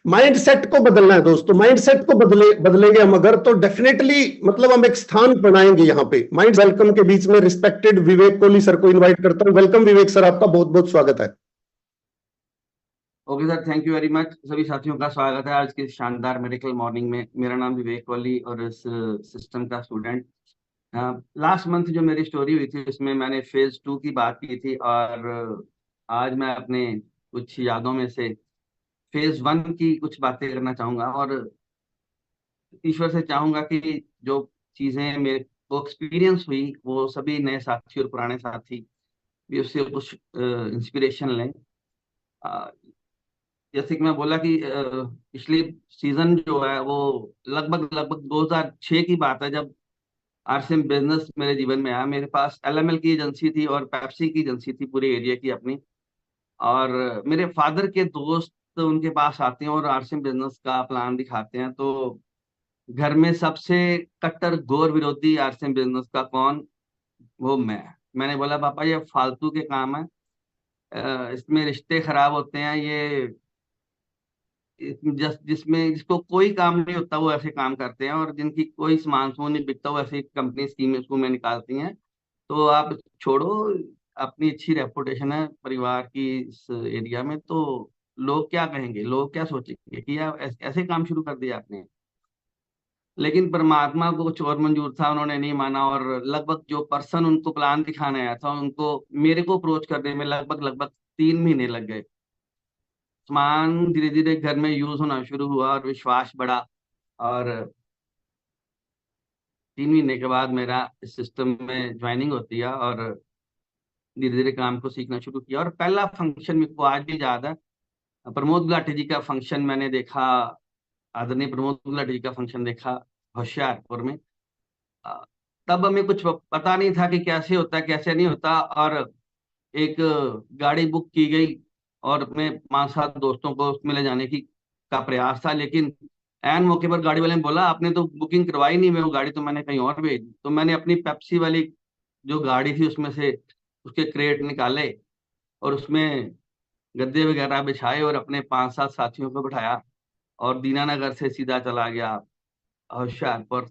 Mind set को बदलना है दोस्तों। माइंड सेट को बदलेंगे हम अगर, तो डेफिनेटली मतलब हम एक स्थान बनाएंगे यहाँ पे। माइंड वेलकम के बीच में रिस्पेक्टेड विवेक कोहली सर को इनवाइट करता हूँ। वेलकम विवेक सर, आपका बहुत बहुत स्वागत है। Okay sir, thank you very much. सभी साथियों का स्वागत है आज के शानदार मेडिकल मॉर्निंग में। मेरा नाम विवेक कोहली और इस सिस्टम का स्टूडेंट। लास्ट मंथ जो मेरी स्टोरी हुई थी उसमें मैंने फेज 2 की बात की थी, और आज मैं अपने कुछ यादों में से फेज 1 की कुछ बातें करना चाहूंगा। और ईश्वर से चाहूंगा कि जो चीजें मेरे को एक्सपीरियंस हुई वो सभी नए साथी और पुराने साथी भी उससे कुछ इंस्पिरेशन लें। अ, जैसे कि मैं बोला कि पिछली सीजन जो है वो लगभग लगभग 2006 की बात है, जब आरसीएम बिजनेस मेरे जीवन में आया। मेरे पास एलएमएल की एजेंसी थी और पेप्सी की एजेंसी थी पूरे एरिया की अपनी। और मेरे फादर के दोस्त उनके पास आते हैं और आरसीएम बिजनेस का प्लान दिखाते हैं, तो घर में सबसे कट्टर घोर विरोधी आरसीएम बिजनेस का कौन? वो मैंने बोला पापा ये फालतू के काम है, इसमें रिश्ते खराब होते हैं, ये जिसमें जिसको कोई काम नहीं होता वो ऐसे काम करते हैं, और जिनकी कोई सामान सुमान नहीं बिकता वो ऐसी कंपनी स्कीम उसको में निकालती हैं। तो आप छोड़ो, अपनी अच्छी रेपुटेशन है परिवार की इस एरिया में, तो लोग क्या कहेंगे, लोग क्या सोचेंगे कि यार ऐसे काम शुरू कर दिया आपने। लेकिन परमात्मा को कुछ और मंजूर था, उन्होंने नहीं माना, और लगभग जो पर्सन उनको प्लान दिखाने आया था उनको मेरे को अप्रोच करने में लगभग लगभग 3 महीने लग गए। सामान धीरे धीरे घर में यूज होना शुरू हुआ और विश्वास बढ़ा, और 3 महीने के बाद मेरा इस सिस्टम में ज्वाइनिंग होती है, और धीरे धीरे काम को सीखना शुरू किया। और पहला फंक्शन मेरे को आज भी याद है, प्रमोद गुलाटी जी का फंक्शन मैंने देखा। आदरणीय प्रमोद गुलाटी जी का फंक्शन देखा होशियारपुर में। अ, तब हमें कुछ पता नहीं था कि कैसे होता है कैसे नहीं होता, और एक गाड़ी बुक की गई और अपने 5-7 दोस्तों को उसमें ले जाने की का प्रयास था। लेकिन एन मौके पर गाड़ी वाले ने बोला आपने तो बुकिंग करवाई नहीं, मैं वो गाड़ी तो मैंने कहीं और भेज दी। तो मैंने अपनी पेप्सी वाली जो गाड़ी थी उसमें से उसके क्रेट निकाले और उसमें गद्दे वगैरह बिछाए और अपने 5-7 साथियों को बिठाया, और दीनानगर से सीधा चला गया होशियारपुर।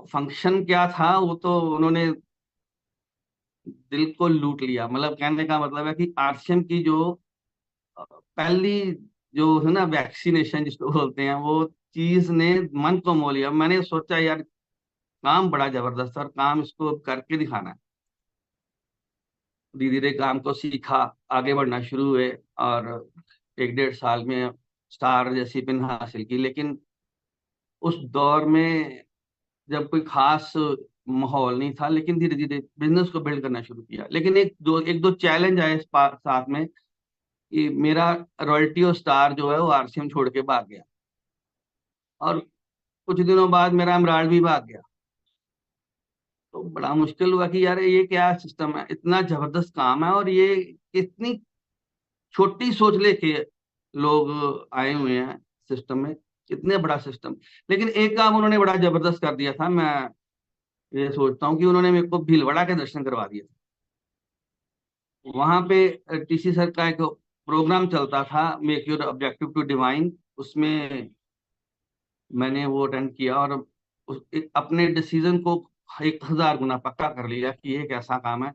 फंक्शन क्या था वो तो उन्होंने दिल को लूट लिया। मतलब कहने का मतलब है कि आरसीएम की जो पहली जो है ना वैक्सीनेशन जिसको बोलते हैं, वो चीज ने मन को मोह लिया। मैंने सोचा यार काम बड़ा जबरदस्त है और काम इसको करके दिखाना है। धीरे धीरे काम को सीखा, आगे बढ़ना शुरू हुए, और 1-1.5 साल में स्टार जैसी पिन हासिल की। लेकिन उस दौर में जब कोई खास माहौल नहीं था, लेकिन धीरे धीरे बिजनेस को बिल्ड करना शुरू किया। लेकिन एक दो चैलेंज आए इस साथ में कि मेरा रॉयल्टी और स्टार जो है वो आरसीएम छोड़ के भाग गया, और कुछ दिनों बाद मेरा एमराल्ड भी भाग गया। तो बड़ा मुश्किल हुआ कि यार ये क्या सिस्टम है, इतना जबरदस्त काम है और ये इतनी छोटी सोच लेके लोग आए हुए हैं सिस्टम में, इतने बड़ा सिस्टम। लेकिन एक काम उन्होंने बड़ा जबरदस्त कर दिया था, मैं ये सोचता हूँ कि उन्होंने मेरे को भीलवाड़ा के दर्शन करवा दिए थे। वहां पे टीसी सर का एक प्रोग्राम चलता था, make your objective to divine. उसमें मैंने वो अटेंड किया और अपने डिसीजन को 1000 गुना पक्का कर लिया कि ये एक ऐसा काम है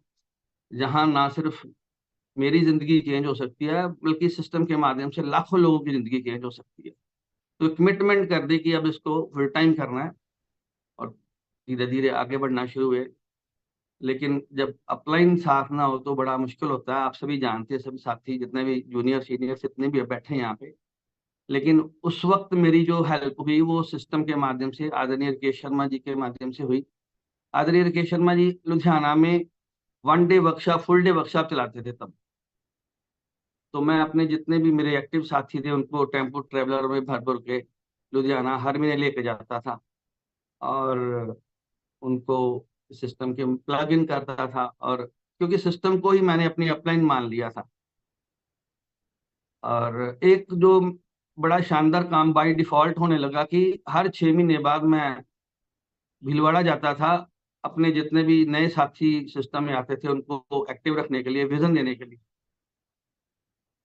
जहां ना सिर्फ मेरी जिंदगी चेंज हो सकती है, बल्कि सिस्टम के माध्यम से लाखों लोगों की जिंदगी चेंज हो सकती है। तो कमिटमेंट कर दी कि अब इसको फुल टाइम करना है, और धीरे धीरे आगे बढ़ना शुरू हुए। लेकिन जब अपलाइन साथ ना हो तो बड़ा मुश्किल होता है। आप सभी जानते हैं, सभी साथी जितने भी जूनियर सीनियर जितने भी बैठे हैं यहाँ पे। लेकिन उस वक्त मेरी जो हेल्प हुई वो सिस्टम के माध्यम से, आदरणीय राकेश शर्मा जी के माध्यम से हुई। आदरणीय राकेश शर्मा जी लुधियाना में 1 day workshop, full day workshop चलाते थे तब। तो मैं अपने जितने भी मेरे एक्टिव साथी थे उनको टेम्पो ट्रेवलर में भर भर के लुधियाना हर महीने लेके जाता था, और उनको सिस्टम के प्लग इन करता था। और क्योंकि सिस्टम को ही मैंने अपनी अपलाइन मान लिया था। और एक जो बड़ा शानदार काम बाय डिफॉल्ट होने लगा कि हर 6 महीने बाद मैं भीलवाड़ा जाता था, अपने जितने भी नए साथी सिस्टम में आते थे उनको एक्टिव रखने के लिए, विजन देने के लिए।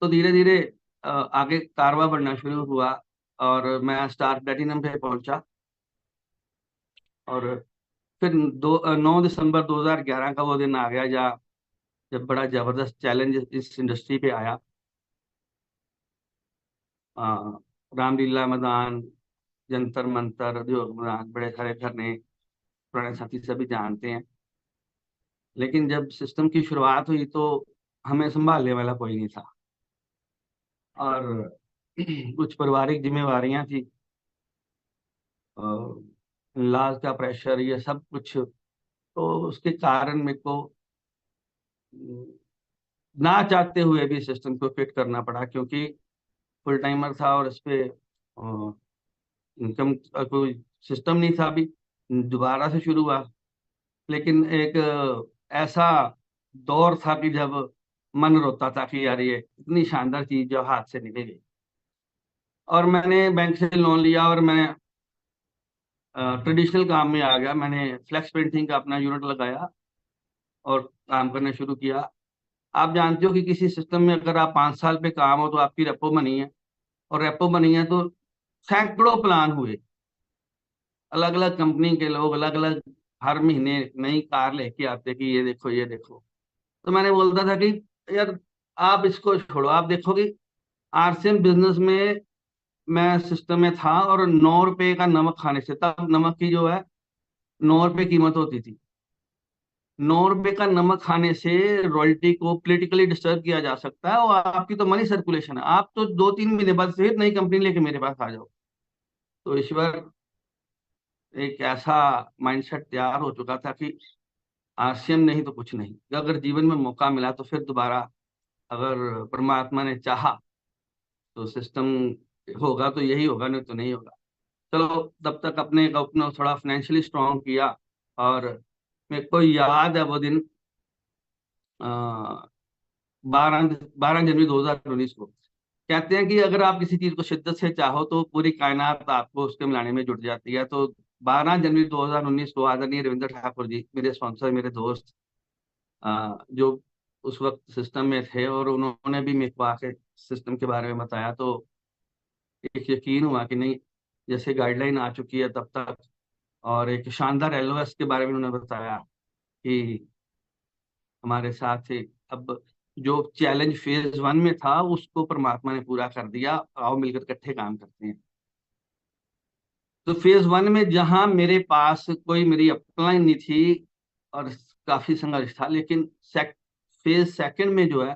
तो धीरे धीरे आगे कारवा बढ़ना शुरू हुआ और मैं स्टार प्लेटिनम पे पहुंचा। और फिर 9 दिसंबर 2011 का वो दिन आ गया जब बड़ा जबरदस्त चैलेंज इस इंडस्ट्री पे आया। रामलीला मैदान, जंतर मंतर, उद्योग मैदान, बड़े सारे धरने, पुराने साथी सभी जानते हैं। लेकिन जब सिस्टम की शुरुआत हुई तो हमें संभालने वाला कोई नहीं था और कुछ पारिवारिक जिम्मेवारियां थी, लाज का प्रेशर, ये सब कुछ। तो उसके कारण मेरे को ना चाहते हुए भी सिस्टम को फिट करना पड़ा, क्योंकि फुल टाइमर था और इस पे इनकम का कोई सिस्टम नहीं था। अभी दोबारा से शुरू हुआ, लेकिन एक ऐसा दौर था कि जब मन रोता था कि यार ये इतनी शानदार चीज जो हाथ से निकल गई। और मैंने बैंक से लोन लिया और मैंने ट्रेडिशनल काम में आ गया। मैंने फ्लेक्स पेंटिंग का अपना यूनिट लगाया और काम करना शुरू किया। आप जानते हो कि किसी सिस्टम में अगर आप 5 साल पे काम हो तो आपकी रेपो बनी है, और रेपो बनी है तो सैकड़ों प्लान हुए। अलग अलग कंपनी के लोग अलग अलग हर महीने नई कार लेके आते कि ये देखो ये देखो। तो मैंने बोलता था कि यार आप इसको छोड़ो, आप देखो कि आरसीएम बिजनेस में मैं सिस्टम में था और 9 रुपए का नमक खाने से, तब नमक की जो है 9 रुपए कीमत होती थी, 9 रुपए का नमक खाने से रॉयल्टी को पॉलिटिकली डिस्टर्ब किया जा सकता है और आपकी तो मनी सर्कुलेशन है। आप तो 2-3 महीने बाद फिर नई कंपनी लेके मेरे पास आ जाओ। तो ईश्वर एक ऐसा माइंडसेट तैयार हो चुका था कि आरसीएम नहीं तो कुछ नहीं। अगर जीवन में मौका मिला तो फिर दोबारा, अगर परमात्मा ने चाहा तो सिस्टम होगा तो यही होगा, नहीं तो नहीं होगा। चलो तब तक अपने को अपना थोड़ा फाइनेंशियली स्ट्रांग किया। और मेरे को याद है वो दिन, 12 जनवरी 2019 को। कहते हैं कि अगर आप किसी चीज को शिद्दत से चाहो तो पूरी कायनात आपको उसके मिलाने में जुट जाती है। तो 12 जनवरी 2019 को आदरणीय रविंद्र ठाकुर जी, मेरे स्पॉन्सर, मेरे दोस्त, जो उस वक्त सिस्टम में थे, और उन्होंने भी मेरे को आके सिस्टम के बारे में बताया। तो एक यकीन हुआ कि नहीं, जैसे गाइडलाइन आ चुकी है तब तक, और एक शानदार एलओएस के बारे में उन्होंने बताया कि हमारे साथ ही अब जो चैलेंज फेज 1 में था उसको परमात्मा ने पूरा कर दिया, आओ मिलकर इकट्ठे काम करते हैं। तो फेज 1 में जहां मेरे पास कोई मेरी अपलाइन नहीं थी और काफी संघर्ष था, लेकिन फेज 2 में जो है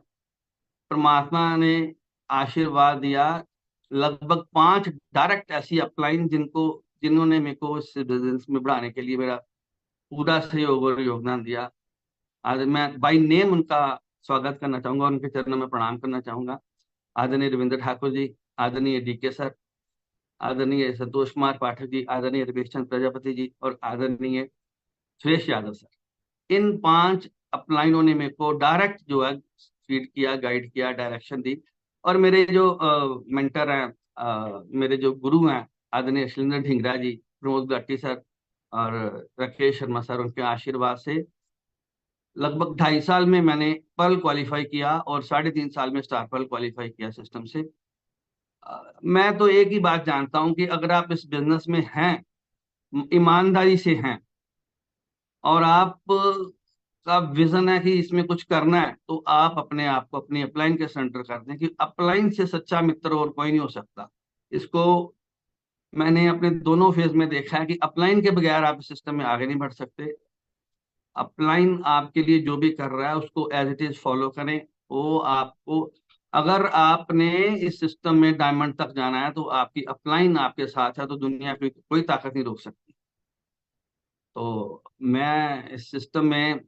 परमात्मा ने आशीर्वाद दिया। लगभग 5 डायरेक्ट ऐसी अपलाइन जिन्होंने मेरे को इस बिजनेस में बढ़ाने के लिए मेरा पूरा सहयोग और योगदान दिया। आज मैं बाई नेम उनका स्वागत करना चाहूंगा, उनके चरणों में प्रणाम करना चाहूंगा। आदरणीय रविंद्र ठाकुर जी, आदरणीय डीके सर, आदरणीय संतोष कुमार पाठक जी, आदरणीय रमेश चंद्र प्रजापति जी और आदरणीय सुरेश यादव सर। इन 5 अपलाइनों ने मेरे को डायरेक्ट जो है फीड किया, गाइड किया, डायरेक्शन दी। और मेरे जो मेंटर हैं, मेरे जो गुरु हैं, आदरणीय शैलेंद्र ढींगरा जी, प्रमोद गाटी सर और राकेश शर्मा सर, उनके आशीर्वाद से लगभग 2.5 साल में मैंने पर्ल क्वालिफाई किया और 3.5 साल में स्टार पर्ल क्वालिफाई किया सिस्टम से। मैं तो एक ही बात जानता हूं कि अगर आप इस बिजनेस में हैं, ईमानदारी से हैं, और आप का विजन है कि इसमें कुछ करना है, तो आप अपने आप को अपनी अपलाइन के सेंटर कर दें कि अपलाइन से सच्चा मित्र और कोई नहीं हो सकता। इसको मैंने अपने दोनों फेज में देखा है कि अपलाइन के बगैर आप सिस्टम में आगे नहीं बढ़ सकते। अपलाइन आपके लिए जो भी कर रहा है उसको एज इट इज फॉलो करें। वो आपको, अगर आपने इस सिस्टम में डायमंड तक जाना है तो आपकी अपलाइन आपके साथ है, तो दुनिया की कोई ताकत नहीं रोक सकती। तो मैं इस सिस्टम में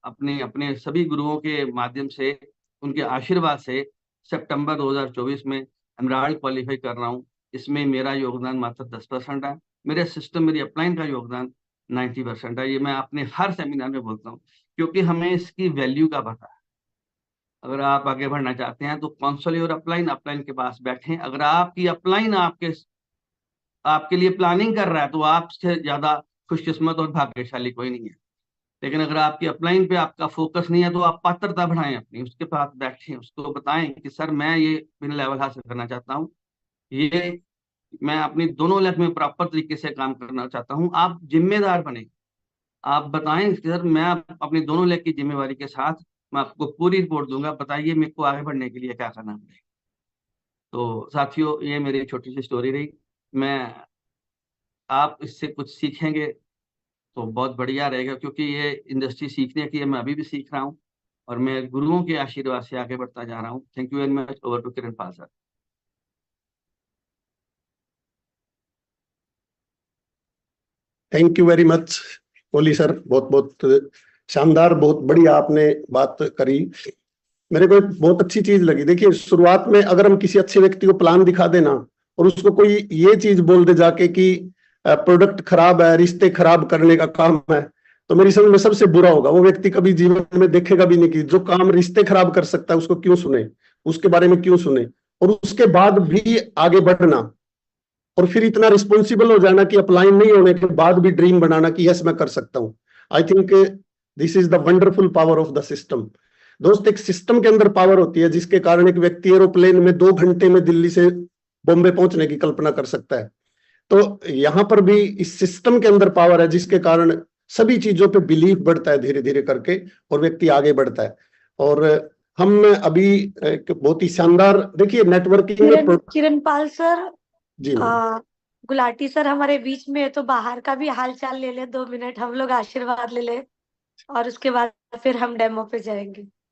अपने अपने सभी गुरुओं के माध्यम से, उनके आशीर्वाद से सितंबर 2024 में एमराल्ड क्वालिफाई कर रहा हूँ। इसमें मेरा योगदान मात्र 10% है, मेरे सिस्टम, मेरी अपलाइन का योगदान 90% है। ये मैं अपने हर सेमिनार में बोलता हूँ, क्योंकि हमें इसकी वैल्यू का पता है। अगर आप आगे बढ़ना चाहते हैं तो कौंसल और अपलाइन, अपलाइन के पास बैठें। अगर आपकी अपलाइन आपके लिए प्लानिंग कर रहा है तो आपसे ज्यादा खुशकिस्मत और भाग्यशाली कोई नहीं है। लेकिन अगर आपकी अपलाइन पे आपका फोकस नहीं है तो आप पात्रता बढ़ाएं अपनी, उसके पास बैठें, उसको बताएं कि सर मैं ये बिन लेवल हासिल करना चाहता हूँ, ये मैं अपनी दोनों लेग में प्रॉपर तरीके से काम करना चाहता हूँ। आप जिम्मेदार बने, आप बताएं कि सर मैं अपनी दोनों लेग की जिम्मेवारी के साथ मैं आपको पूरी रिपोर्ट दूंगा, बताइए मेरे को आगे बढ़ने के लिए क्या करना पड़ेगा। तो साथियों, ये मेरी छोटी सी स्टोरी रही। मैं आप इससे कुछ सीखेंगे तो बहुत बढ़िया रहेगा, क्योंकि ये इंडस्ट्री सीखने की है, मैं अभी भी सीख रहा हूँ और मैं गुरुओं के आशीर्वाद से आगे बढ़ता जा रहा हूँ। Thank you very much. Over to Kiran Pal sir. Thank you very much Kohli sir, बहुत बहुत शानदार, बहुत बढ़िया आपने बात करी। मेरे को एक बहुत अच्छी चीज लगी। देखिए, शुरुआत में अगर हम किसी अच्छे व्यक्ति को प्लान दिखा देना और उसको कोई ये चीज बोल दे जाके कि प्रोडक्ट खराब है, रिश्ते खराब करने का काम है, तो मेरी समझ में सबसे बुरा होगा। वो व्यक्ति कभी जीवन में देखेगा भी नहीं कि जो काम रिश्ते खराब कर सकता है उसको क्यों सुने, उसके बारे में क्यों सुने, और उसके बाद भी आगे बढ़ना, और फिर इतना रिस्पॉन्सिबल हो जाना कि अपलाइन नहीं होने के बाद भी ड्रीम बनाना कि यस मैं कर सकता हूं। I think this is the wonderful power of the system. दोस्त, एक सिस्टम के अंदर पावर होती है जिसके कारण एक व्यक्ति एरोप्लेन में 2 घंटे में दिल्ली से बॉम्बे पहुंचने की कल्पना कर सकता है। तो यहां पर भी इस सिस्टम के अंदर पावर है जिसके कारण सभी चीजों पे बिलीव बढ़ता है धीरे धीरे करके, और व्यक्ति आगे बढ़ता है। और हम अभी एक बहुत ही शानदार, देखिए नेटवर्किंग में किरण पाल सर, जी मैम। गुलाटी सर हमारे बीच में है, तो बाहर का भी हाल चाल ले ले, 2 मिनट हम लोग आशीर्वाद ले ले और उसके बाद फिर हम डेमो पे जाएंगे।